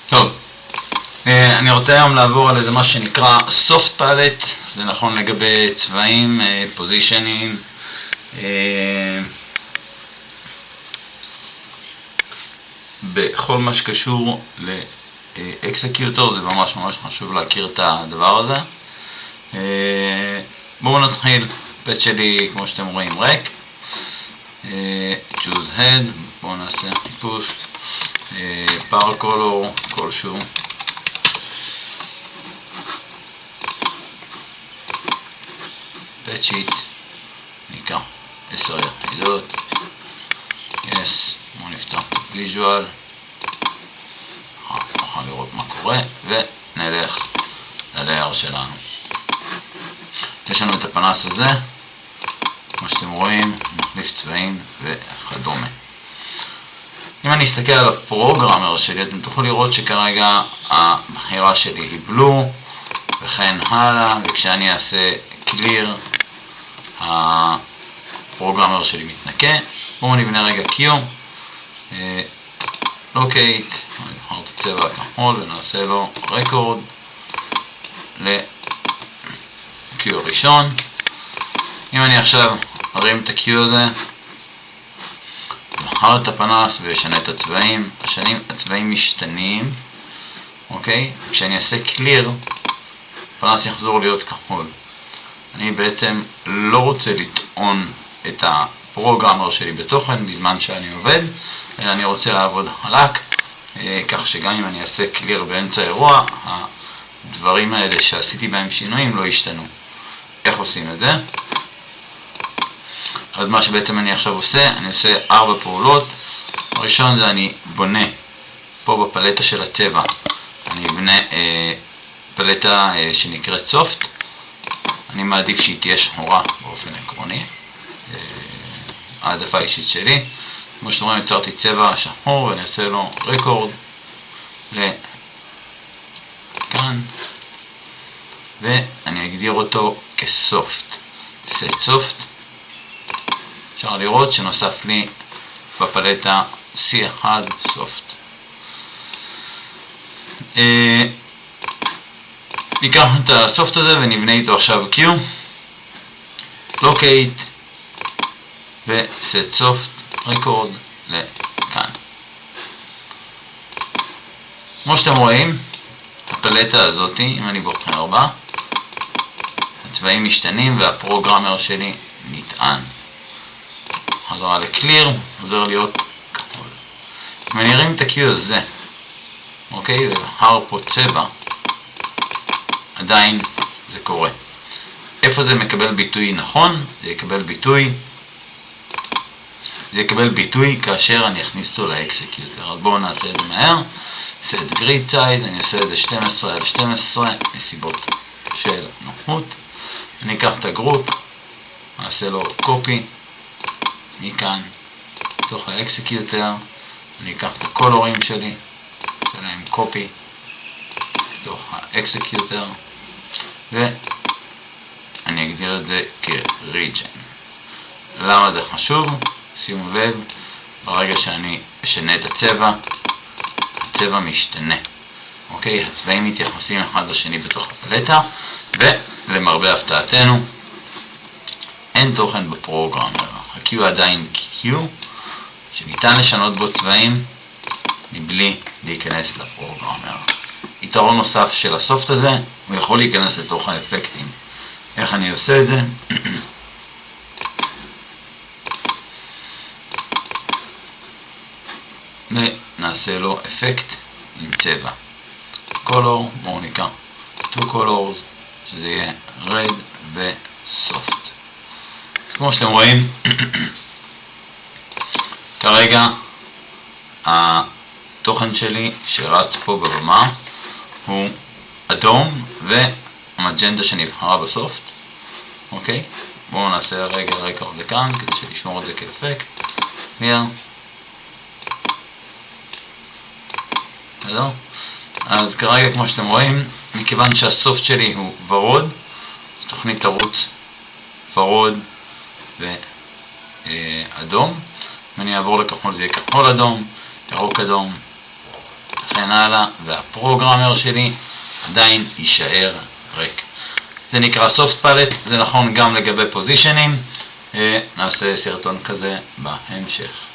טוב, אני רוצה היום לעבור על איזה מה שנקרא soft palette, זה נכון לגבי צבעים, פוזישנים, בכל מה שקשור לאקסקיוטור, זה ממש חשוב להכיר את הדבר הזה. בואו נתחיל, פט שלי כמו שאתם רואים ריק, choose head, בואו נעשה חיפוש, power color כלשהו, פט שיט, ניקח 10 יחידות, yes, בואו נפתח ויז'ואל, נוכל לראות מה קורה ונלך ללייר שלנו. יש לנו את הפנס הזה, כמו שאתם רואים, נחליף צבעים וכדומה. אם אני אסתכל על הפרוגרמר שלי, אתם תוכלו לראות שכרגע הבחירה שלי היא בלו וכן הלאה, וכשאני אעשה clear הפרוגרמר שלי מתנקה. בואו נבנה רגע Q, locate, נבחר את הצבע הכחול ונעשה לו record ל-Q הראשון. אם אני עכשיו ארים את ה-Q הזה, נבחר את הפנס וישנה את הצבעים, הצבעים משתנים, אוקיי? כשאני אעשה clear, הפנס יחזור להיות כחול. אני בעצם לא רוצה לטעון את הפרוגרמר שלי בתוכן בזמן שאני עובד, אלא אני רוצה לעבוד חלק, כך שגם אם אני אעשה clear באמצע האירוע, הדברים האלה שעשיתי בהם שינויים לא ישתנו. איך עושים את זה? אז מה שבעצם אני עכשיו עושה, אני עושה 4 פעולות. הראשון זה אני בונה פה בפלטה של הצבע, אני אבנה פלטה שנקראת soft. אני מעדיף שהיא תהיה שחורה באופן עקרוני, העדפה אישית שלי. כמו שאתם רואים, יצרתי צבע שחור ואני אעשה לו רקורד לכאן, ואני אגדיר אותו כסופט, set soft. אפשר לראות שנוסף לי בפלטה C1 soft. ניקח את הסופט הזה ונבנה איתו עכשיו Q, locate ו-set soft record לכאן. כמו שאתם רואים, הפלטה הזאת, אם אני בוחר בה, הצבעים משתנים והפרוגרמר שלי נטען. חזרה לקליר, עוזר להיות כחול. אם אני ארים את ה-Q הזה, אוקיי, ובחר פה צבע, עדיין זה קורה. איפה זה מקבל ביטוי נכון? זה יקבל ביטוי כאשר אני אכניס אותו לאקסקיוטר. אז בואו נעשה את זה מהר. set grid size, אני עושה את זה 12x12 מסיבות של נוחות. אני אקח את הגרופ, נעשה לו copy מכאן, בתוך האקסקיוטר. אני אקח את הקולורים שלי, נעשה להם copy בתוך האקסקיוטר, ואני אגדיר את זה כ-region. למה זה חשוב? שימו לב, ברגע שאני אשנה את הצבע, הצבע משתנה. אוקיי, הצבעים מתייחסים אחד לשני בתוך הפלטה, ולמרבה הפתעתנו, אין תוכן בפרוגרמר. ה-Q עדיין Q, שניתן לשנות בו צבעים מבלי להיכנס לפרוגרמר. יתרון נוסף של הסופט הזה, הוא יכול להיכנס לתוך האפקטים. איך אני עושה את זה? ונעשה לו אפקט עם צבע. color, בואו ניקח 2 colors, שזה יהיה red ו-soft. כמו שאתם רואים, כרגע התוכן שלי שרץ פה בבמה הוא אדום והמג'נדה שנבחרה בסופט. אוקיי? בואו נעשה רגע רקורד לכאן כדי שנשמור את זה כאפקט. אז כרגע כמו שאתם רואים, מכיוון שהסופט שלי הוא ורוד, תוכנית תרוץ ורוד ואדום. אם אני אעבור לכחול זה יהיה כחול אדום, ירוק אדום, וכן הלאה, והפרוגרמר שלי עדיין יישאר ריק. זה נקרא soft palette, זה נכון גם לגבי פוזישנים, נעשה סרטון כזה בהמשך.